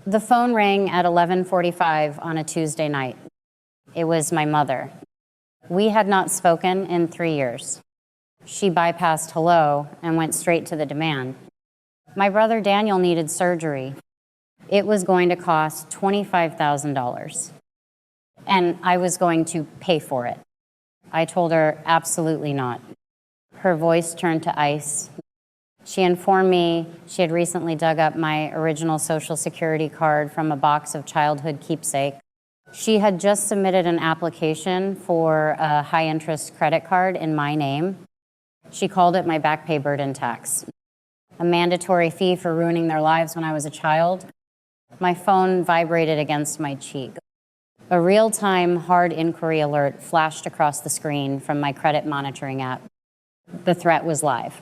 The phone rang at 11:45 on a Tuesday night. It was my mother. We had not spoken in 3 years. She bypassed hello and went straight to the demand. My brother Daniel needed surgery. It was going to cost $25,000, and I was going to pay for it. I told her absolutely not. Her voice turned to ice. She informed me she had recently dug up my original Social Security card from a box of childhood keepsake. She had just submitted an application for a high-interest credit card in my name. She called it my back pay burden tax, a mandatory fee for ruining their lives when I was a child. My phone vibrated against my cheek. A real-time hard inquiry alert flashed across the screen from my credit monitoring app. The threat was live.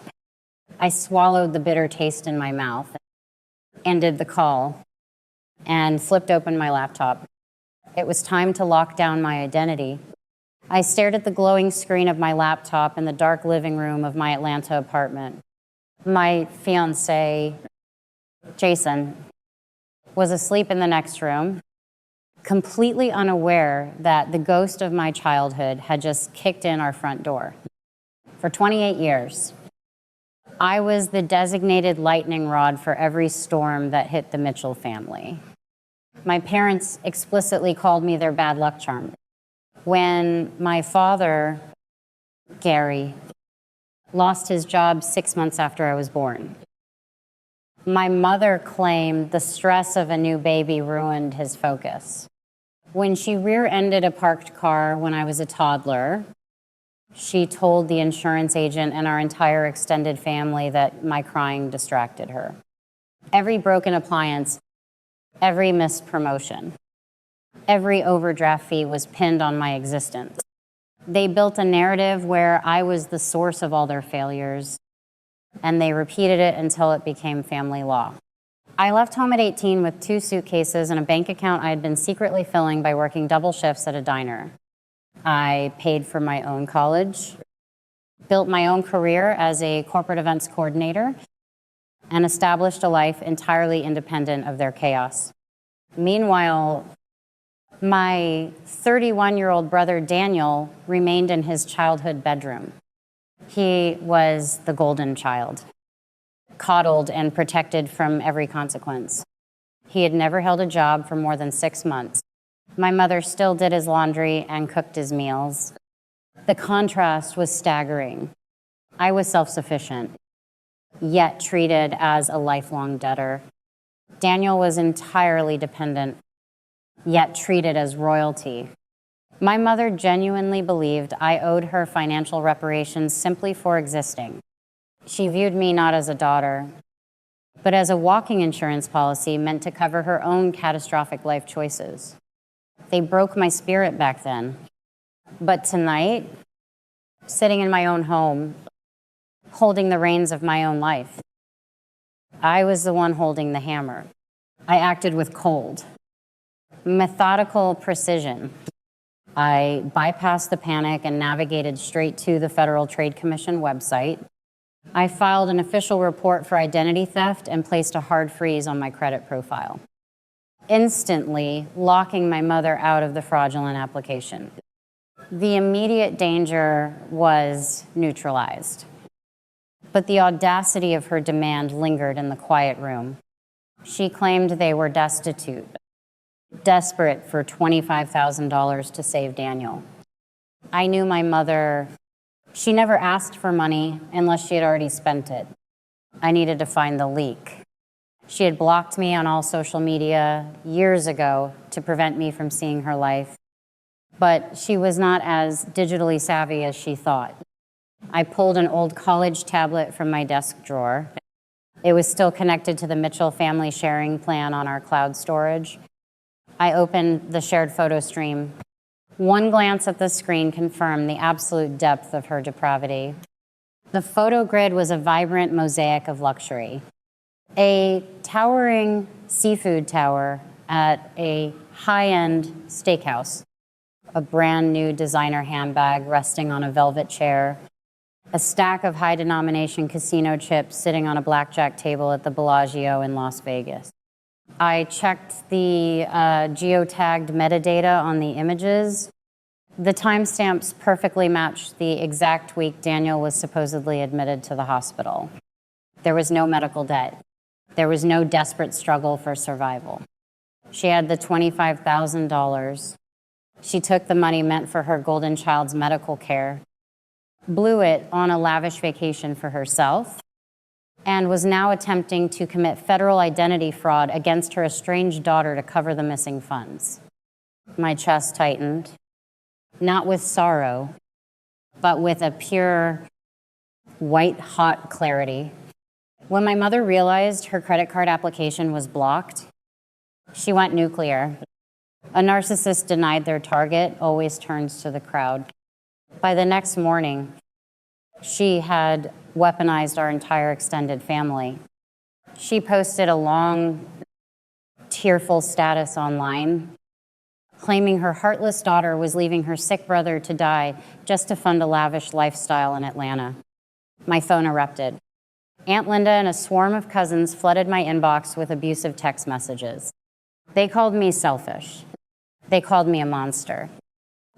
I swallowed the bitter taste in my mouth, ended the call, and flipped open my laptop. It was time to lock down my identity. I stared at the glowing screen of my laptop in the dark living room of my Atlanta apartment. My fiancé, Jason, was asleep in the next room, completely unaware that the ghost of my childhood had just kicked in our front door. For 28 years, I was the designated lightning rod for every storm that hit the Mitchell family. My parents explicitly called me their bad luck charm. When my father, Gary, lost his job 6 months after I was born, my mother claimed the stress of a new baby ruined his focus. When she rear-ended a parked car when I was a toddler, she told the insurance agent and our entire extended family that my crying distracted her. Every broken appliance, every missed promotion, every overdraft fee was pinned on my existence. They built a narrative where I was the source of all their failures, and they repeated it until it became family law. I left home at 18 with 2 suitcases and a bank account I had been secretly filling by working double shifts at a diner. I paid for my own college, built my own career as a corporate events coordinator, and established a life entirely independent of their chaos. Meanwhile, my 31-year-old brother Daniel remained in his childhood bedroom. He was the golden child, coddled and protected from every consequence. He had never held a job for more than 6 months. My mother still did his laundry and cooked his meals. The contrast was staggering. I was self-sufficient, yet treated as a lifelong debtor. Daniel was entirely dependent, yet treated as royalty. My mother genuinely believed I owed her financial reparations simply for existing. She viewed me not as a daughter, but as a walking insurance policy meant to cover her own catastrophic life choices. They broke my spirit back then. But tonight, sitting in my own home, holding the reins of my own life, I was the one holding the hammer. I acted with cold, methodical precision. I bypassed the panic and navigated straight to the Federal Trade Commission website. I filed an official report for identity theft and placed a hard freeze on my credit profile, instantly locking my mother out of the fraudulent application. The immediate danger was neutralized, but the audacity of her demand lingered in the quiet room. She claimed they were destitute, desperate for $25,000 to save Daniel. I knew my mother, she never asked for money unless she had already spent it. I needed to find the leak. She had blocked me on all social media years ago to prevent me from seeing her life, but she was not as digitally savvy as she thought. I pulled an old college tablet from my desk drawer. It was still connected to the Mitchell family sharing plan on our cloud storage. I opened the shared photo stream. One glance at the screen confirmed the absolute depth of her depravity. The photo grid was a vibrant mosaic of luxury. A towering seafood tower at a high-end steakhouse, a brand new designer handbag resting on a velvet chair, a stack of high-denomination casino chips sitting on a blackjack table at the Bellagio in Las Vegas. I checked the geotagged metadata on the images. The timestamps perfectly matched the exact week Daniel was supposedly admitted to the hospital. There was no medical debt. There was no desperate struggle for survival. She had the $25,000. She took the money meant for her golden child's medical care, blew it on a lavish vacation for herself, and was now attempting to commit federal identity fraud against her estranged daughter to cover the missing funds. My chest tightened, not with sorrow, but with a pure, white-hot clarity. When my mother realized her credit card application was blocked, she went nuclear. A narcissist denied their target always turns to the crowd. By the next morning, she had weaponized our entire extended family. She posted a long, tearful status online, claiming her heartless daughter was leaving her sick brother to die just to fund a lavish lifestyle in Atlanta. My phone erupted. Aunt Linda and a swarm of cousins flooded my inbox with abusive text messages. They called me selfish. They called me a monster.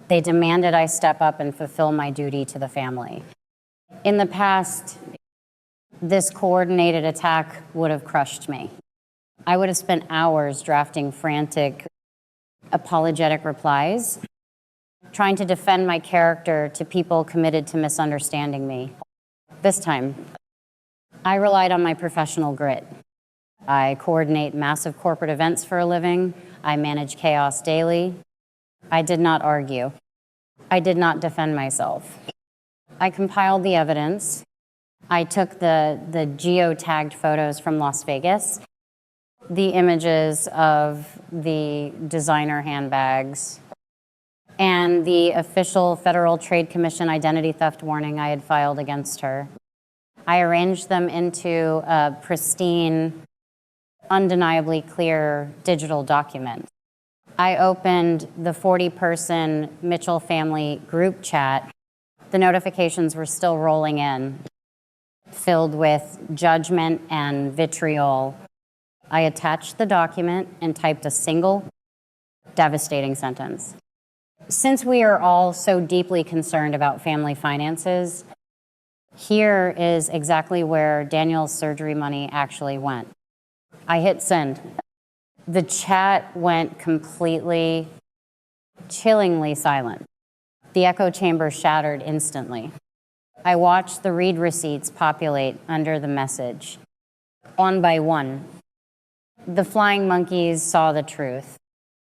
They demanded I step up and fulfill my duty to the family. In the past, this coordinated attack would have crushed me. I would have spent hours drafting frantic, apologetic replies, trying to defend my character to people committed to misunderstanding me. This time, I relied on my professional grit. I coordinate massive corporate events for a living. I manage chaos daily. I did not argue. I did not defend myself. I compiled the evidence. I took the geotagged photos from Las Vegas, the images of the designer handbags, and the official Federal Trade Commission identity theft warning I had filed against her. I arranged them into a pristine, undeniably clear digital document. I opened the 40-person Mitchell family group chat. The notifications were still rolling in, filled with judgment and vitriol. I attached the document and typed a single, devastating sentence. Since we are all so deeply concerned about family finances, here is exactly where Daniel's surgery money actually went. I hit send. The chat went completely, chillingly silent. The echo chamber shattered instantly. I watched the read receipts populate under the message. One by one, the flying monkeys saw the truth.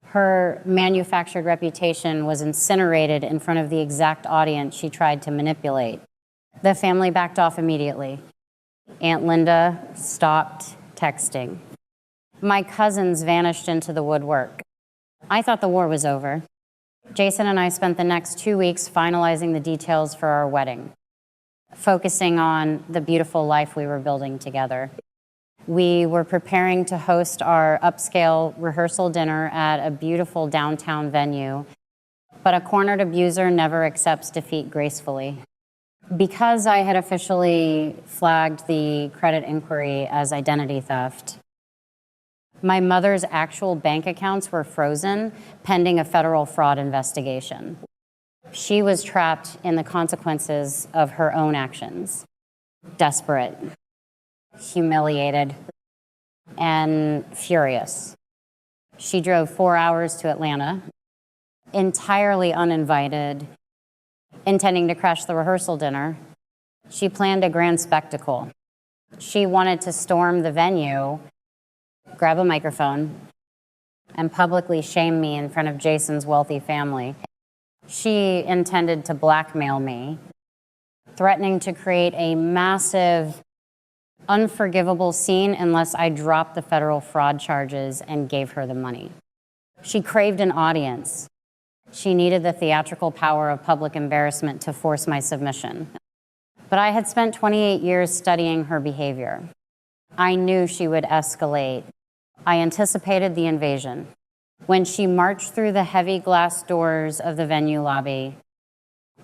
Her manufactured reputation was incinerated in front of the exact audience she tried to manipulate. The family backed off immediately. Aunt Linda stopped texting. My cousins vanished into the woodwork. I thought the war was over. Jason and I spent the next 2 weeks finalizing the details for our wedding, focusing on the beautiful life we were building together. We were preparing to host our upscale rehearsal dinner at a beautiful downtown venue, but a cornered abuser never accepts defeat gracefully. Because I had officially flagged the credit inquiry as identity theft, my mother's actual bank accounts were frozen pending a federal fraud investigation. She was trapped in the consequences of her own actions, desperate, humiliated, and furious. She drove 4 hours to Atlanta, entirely uninvited, intending to crash the rehearsal dinner. She planned a grand spectacle. She wanted to storm the venue, grab a microphone, and publicly shame me in front of Jason's wealthy family. She intended to blackmail me, threatening to create a massive, unforgivable scene unless I dropped the federal fraud charges and gave her the money. She craved an audience. She needed the theatrical power of public embarrassment to force my submission. But I had spent 28 years studying her behavior. I knew she would escalate. I anticipated the invasion. When she marched through the heavy glass doors of the venue lobby,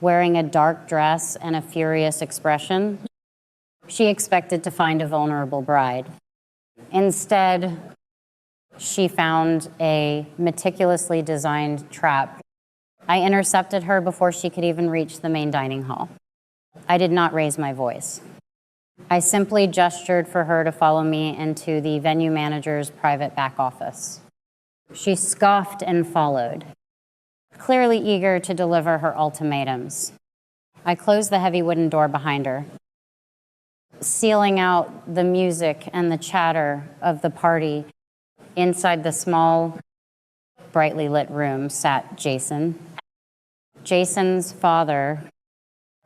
wearing a dark dress and a furious expression, she expected to find a vulnerable bride. Instead, She found a meticulously designed trap. I intercepted her before she could even reach the main dining hall. I did not raise my voice. I simply gestured for her to follow me into the venue manager's private back office. She scoffed and followed, clearly eager to deliver her ultimatums. I closed the heavy wooden door behind her. Sealing out the music and the chatter of the party, inside the small, brightly lit room sat Jason, Jason's father,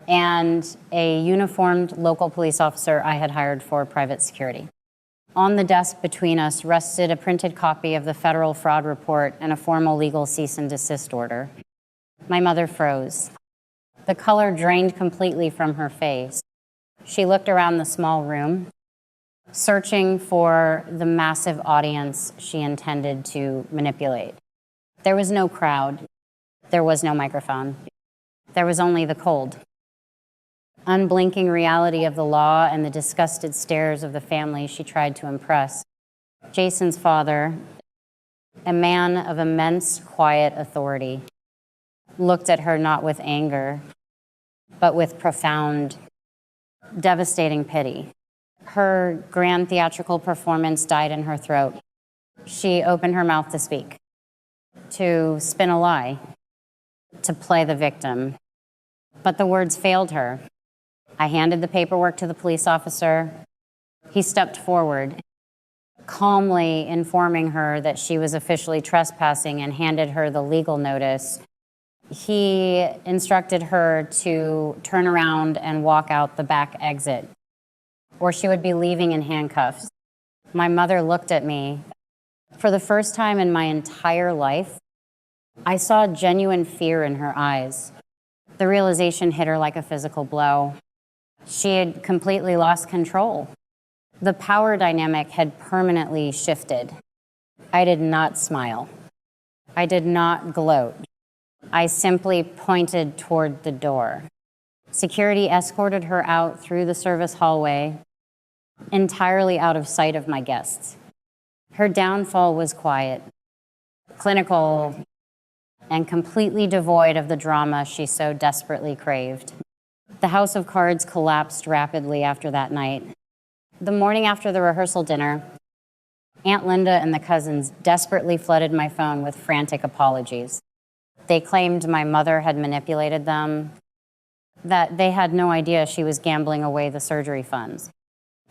and a uniformed local police officer I had hired for private security. On the desk between us rested a printed copy of the federal fraud report and a formal legal cease and desist order. My mother froze. The color drained completely from her face. She looked around the small room, searching for the massive audience she intended to manipulate. There was no crowd. There was no microphone. There was only the cold, unblinking reality of the law and the disgusted stares of the family she tried to impress. Jason's father, a man of immense quiet authority, looked at her not with anger, but with profound, devastating pity. Her grand theatrical performance died in her throat. She opened her mouth to speak, to spin a lie, to play the victim. But the words failed her. I handed the paperwork to the police officer. He stepped forward, calmly informing her that she was officially trespassing, and handed her the legal notice. He instructed her to turn around and walk out the back exit, or she would be leaving in handcuffs. My mother looked at me. For the first time in my entire life, I saw genuine fear in her eyes. The realization hit her like a physical blow. She had completely lost control. The power dynamic had permanently shifted. I did not smile. I did not gloat. I simply pointed toward the door. Security escorted her out through the service hallway, entirely out of sight of my guests. Her downfall was quiet, clinical, and completely devoid of the drama she so desperately craved. The house of cards collapsed rapidly after that night. The morning after the rehearsal dinner, Aunt Linda and the cousins desperately flooded my phone with frantic apologies. They claimed my mother had manipulated them, that they had no idea she was gambling away the surgery funds.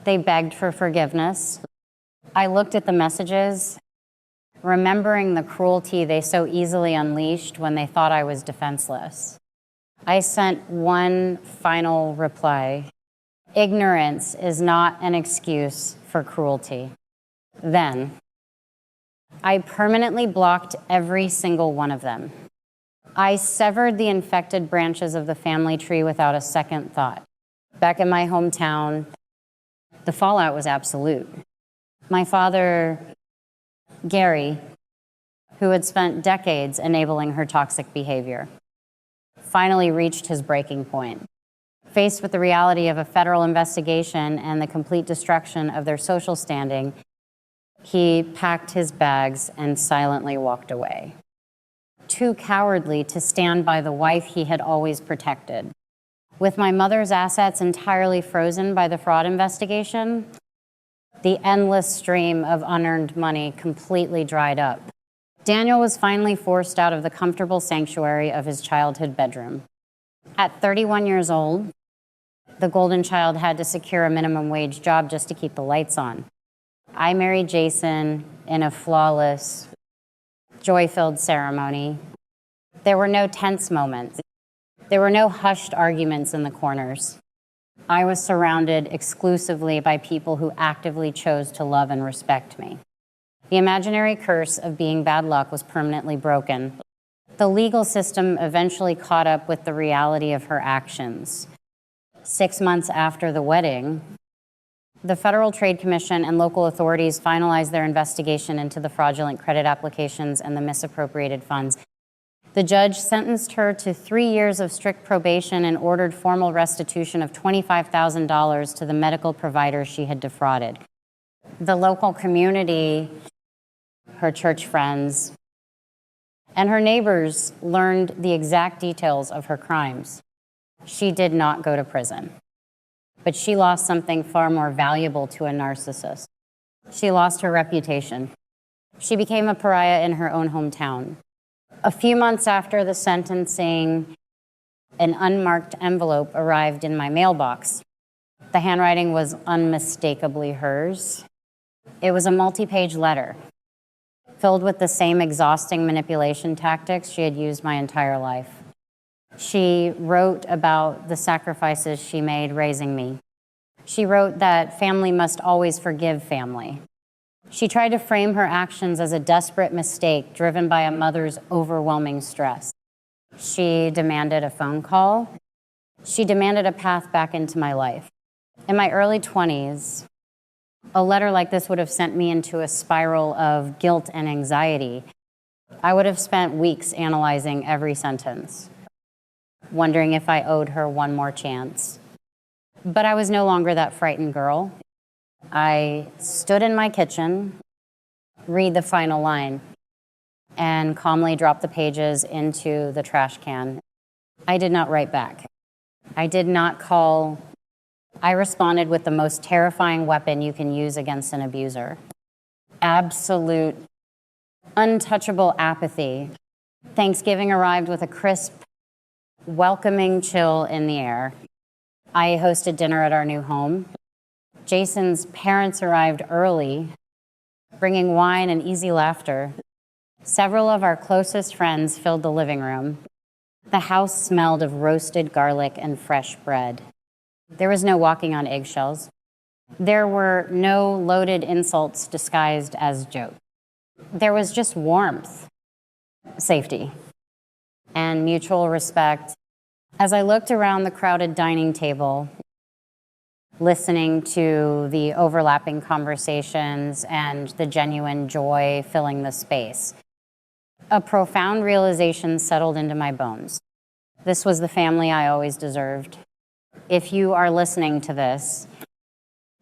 They begged for forgiveness. I looked at the messages, remembering the cruelty they so easily unleashed when they thought I was defenseless. I sent one final reply. Ignorance is not an excuse for cruelty. Then, I permanently blocked every single one of them. I severed the infected branches of the family tree without a second thought. Back in my hometown, the fallout was absolute. My father, Gary, who had spent decades enabling her toxic behavior, finally reached his breaking point. Faced with the reality of a federal investigation and the complete destruction of their social standing, he packed his bags and silently walked away. Too cowardly to stand by the wife he had always protected. With my mother's assets entirely frozen by the fraud investigation, the endless stream of unearned money completely dried up. Daniel was finally forced out of the comfortable sanctuary of his childhood bedroom. At 31 years old, the golden child had to secure a minimum wage job just to keep the lights on. I married Jason in a flawless, joy-filled ceremony. There were no tense moments. There were no hushed arguments in the corners. I was surrounded exclusively by people who actively chose to love and respect me. The imaginary curse of being bad luck was permanently broken. The legal system eventually caught up with the reality of her actions. 6 months after the wedding, the Federal Trade Commission and local authorities finalized their investigation into the fraudulent credit applications and the misappropriated funds. The judge sentenced her to 3 years of strict probation and ordered formal restitution of $25,000 to the medical providers she had defrauded. The local community her church friends, and her neighbors learned the exact details of her crimes. She did not go to prison, but she lost something far more valuable to a narcissist. She lost her reputation. She became a pariah in her own hometown. A few months after the sentencing, an unmarked envelope arrived in my mailbox. The handwriting was unmistakably hers. It was a multi-page letter filled with the same exhausting manipulation tactics she had used my entire life. She wrote about the sacrifices she made raising me. She wrote that family must always forgive family. She tried to frame her actions as a desperate mistake driven by a mother's overwhelming stress. She demanded a phone call. She demanded a path back into my life. In my early 20s, a letter like this would have sent me into a spiral of guilt and anxiety. I would have spent weeks analyzing every sentence, wondering if I owed her one more chance. But I was no longer that frightened girl. I stood in my kitchen, read the final line, and calmly dropped the pages into the trash can. I did not write back. I did not call. I responded with the most terrifying weapon you can use against an abuser. Absolute, untouchable apathy. Thanksgiving arrived with a crisp, welcoming chill in the air. I hosted dinner at our new home. Jason's parents arrived early, bringing wine and easy laughter. Several of our closest friends filled the living room. The house smelled of roasted garlic and fresh bread. There was no walking on eggshells. There were no loaded insults disguised as jokes. There was just warmth, safety, and mutual respect. As I looked around the crowded dining table, listening to the overlapping conversations and the genuine joy filling the space, a profound realization settled into my bones. This was the family I always deserved. If you are listening to this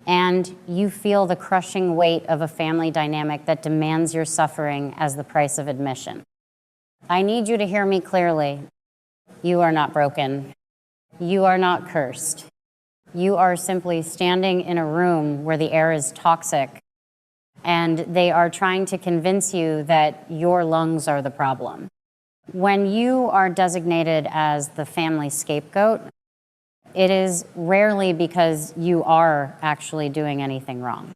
and you feel the crushing weight of a family dynamic that demands your suffering as the price of admission, I need you to hear me clearly. You are not broken. You are not cursed. You are simply standing in a room where the air is toxic and they are trying to convince you that your lungs are the problem. When you are designated as the family scapegoat, it is rarely because you are actually doing anything wrong.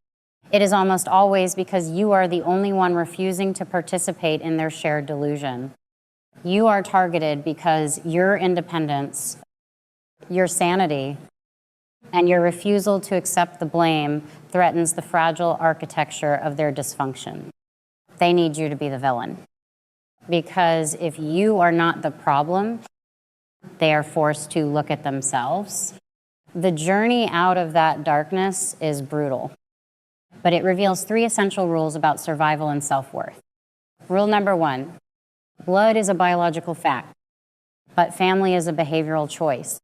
It is almost always because you are the only one refusing to participate in their shared delusion. You are targeted because your independence, your sanity, and your refusal to accept the blame threatens the fragile architecture of their dysfunction. They need you to be the villain. Because if you are not the problem, they are forced to look at themselves. The journey out of that darkness is brutal, but it reveals 3 essential rules about survival and self-worth. Rule number 1, blood is a biological fact, but family is a behavioral choice.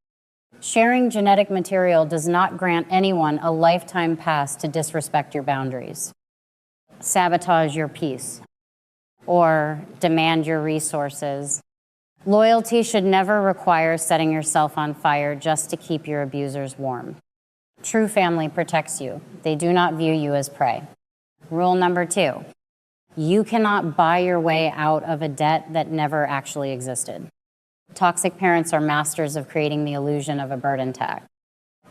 Sharing genetic material does not grant anyone a lifetime pass to disrespect your boundaries, sabotage your peace, or demand your resources. Loyalty should never require setting yourself on fire just to keep your abusers warm. True family protects you. They do not view you as prey. Rule number 2, you cannot buy your way out of a debt that never actually existed. Toxic parents are masters of creating the illusion of a burden tag.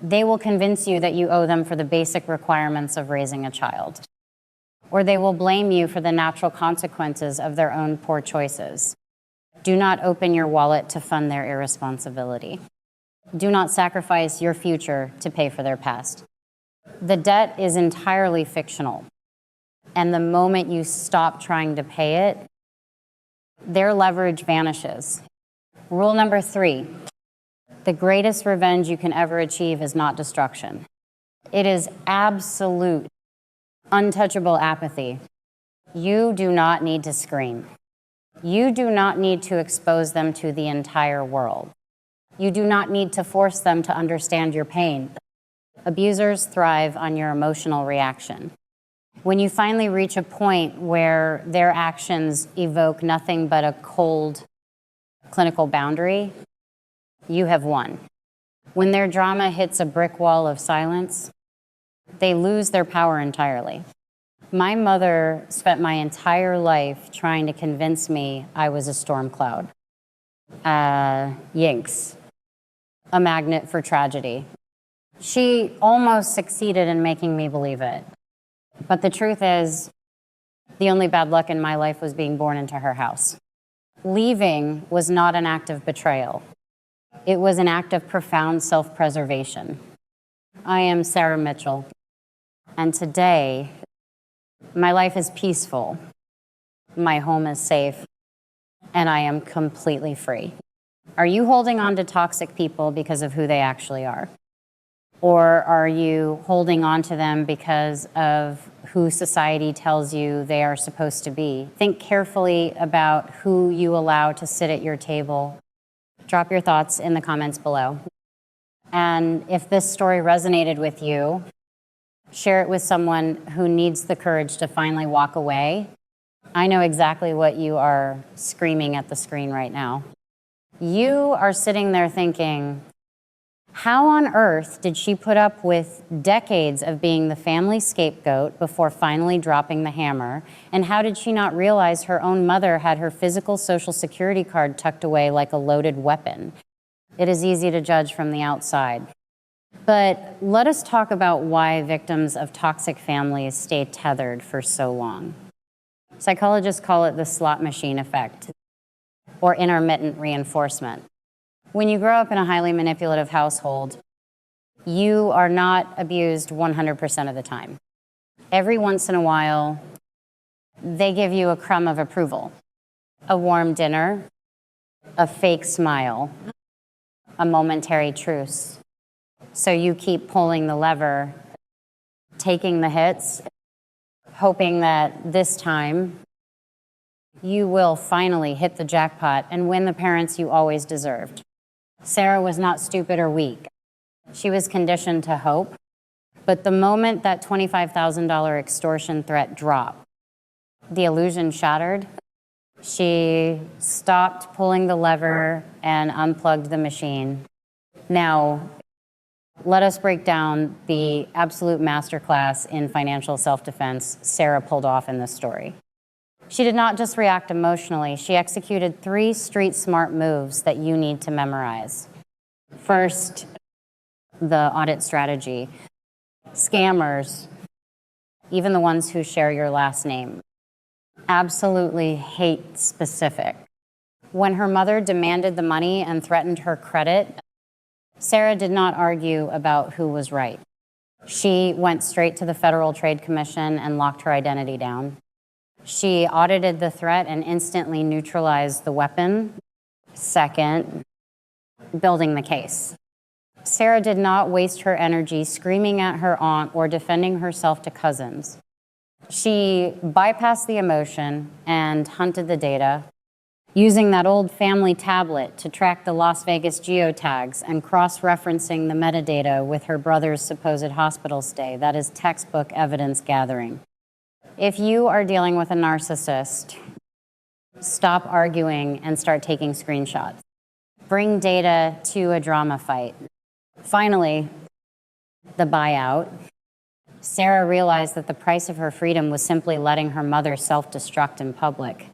They will convince you that you owe them for the basic requirements of raising a child, or they will blame you for the natural consequences of their own poor choices. Do not open your wallet to fund their irresponsibility. Do not sacrifice your future to pay for their past. The debt is entirely fictional, and the moment you stop trying to pay it, their leverage vanishes. Rule number 3, the greatest revenge you can ever achieve is not destruction. It is absolute, untouchable apathy. You do not need to scream. You do not need to expose them to the entire world. You do not need to force them to understand your pain. Abusers thrive on your emotional reaction. When you finally reach a point where their actions evoke nothing but a cold clinical boundary, you have won. When their drama hits a brick wall of silence, they lose their power entirely. My mother spent my entire life trying to convince me I was a storm cloud, Yinks, a magnet for tragedy. She almost succeeded in making me believe it. But the truth is, the only bad luck in my life was being born into her house. Leaving was not an act of betrayal. It was an act of profound self-preservation. I am Sarah Mitchell, and today, my life is peaceful, my home is safe, and I am completely free. Are you holding on to toxic people because of who they actually are? Or are you holding on to them because of who society tells you they are supposed to be? Think carefully about who you allow to sit at your table. Drop your thoughts in the comments below. And if this story resonated with you, share it with someone who needs the courage to finally walk away. I know exactly what you are screaming at the screen right now. You are sitting there thinking, how on earth did she put up with decades of being the family scapegoat before finally dropping the hammer? And how did she not realize her own mother had her physical Social Security card tucked away like a loaded weapon? It is easy to judge from the outside. But let us talk about why victims of toxic families stay tethered for so long. Psychologists call it the slot machine effect, or intermittent reinforcement. When you grow up in a highly manipulative household, you are not abused 100% of the time. Every once in a while, they give you a crumb of approval, a warm dinner, a fake smile, a momentary truce. So you keep pulling the lever, taking the hits, hoping that this time you will finally hit the jackpot and win the parents you always deserved. Sarah was not stupid or weak. She was conditioned to hope. But the moment that $25,000 extortion threat dropped, the illusion shattered. She stopped pulling the lever and unplugged the machine. Now, let us break down the absolute masterclass in financial self-defense Sarah pulled off in this story. She did not just react emotionally, she executed 3 street smart moves that you need to memorize. First, the audit strategy. Scammers, even the ones who share your last name, absolutely hate specific. When her mother demanded the money and threatened her credit, Sarah did not argue about who was right. She went straight to the Federal Trade Commission and locked her identity down. She audited the threat and instantly neutralized the weapon. Second, building the case. Sarah did not waste her energy screaming at her aunt or defending herself to cousins. She bypassed the emotion and hunted the data, using that old family tablet to track the Las Vegas geotags and cross-referencing the metadata with her brother's supposed hospital stay. That is textbook evidence gathering. If you are dealing with a narcissist, stop arguing and start taking screenshots. Bring data to a drama fight. Finally, the buyout. Sarah realized that the price of her freedom was simply letting her mother self-destruct in public.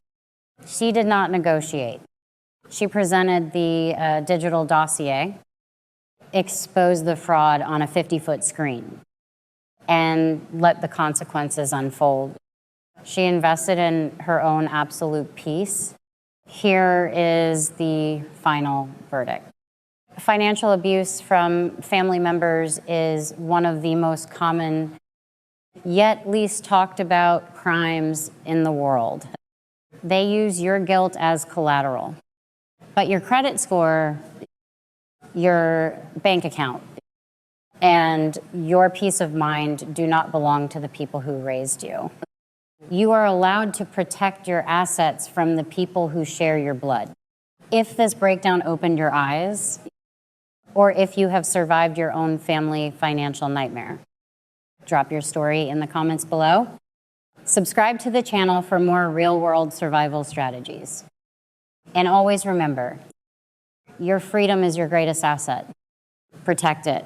She did not negotiate. She presented the digital dossier, exposed the fraud on a 50-foot screen, and let the consequences unfold. She invested in her own absolute peace. Here is the final verdict. Financial abuse from family members is one of the most common, yet least talked about crimes in the world. They use your guilt as collateral. But your credit score, your bank account, and your peace of mind do not belong to the people who raised you. You are allowed to protect your assets from the people who share your blood. If this breakdown opened your eyes, or if you have survived your own family financial nightmare, drop your story in the comments below. Subscribe to the channel for more real-world survival strategies. And always remember, your freedom is your greatest asset. Protect it.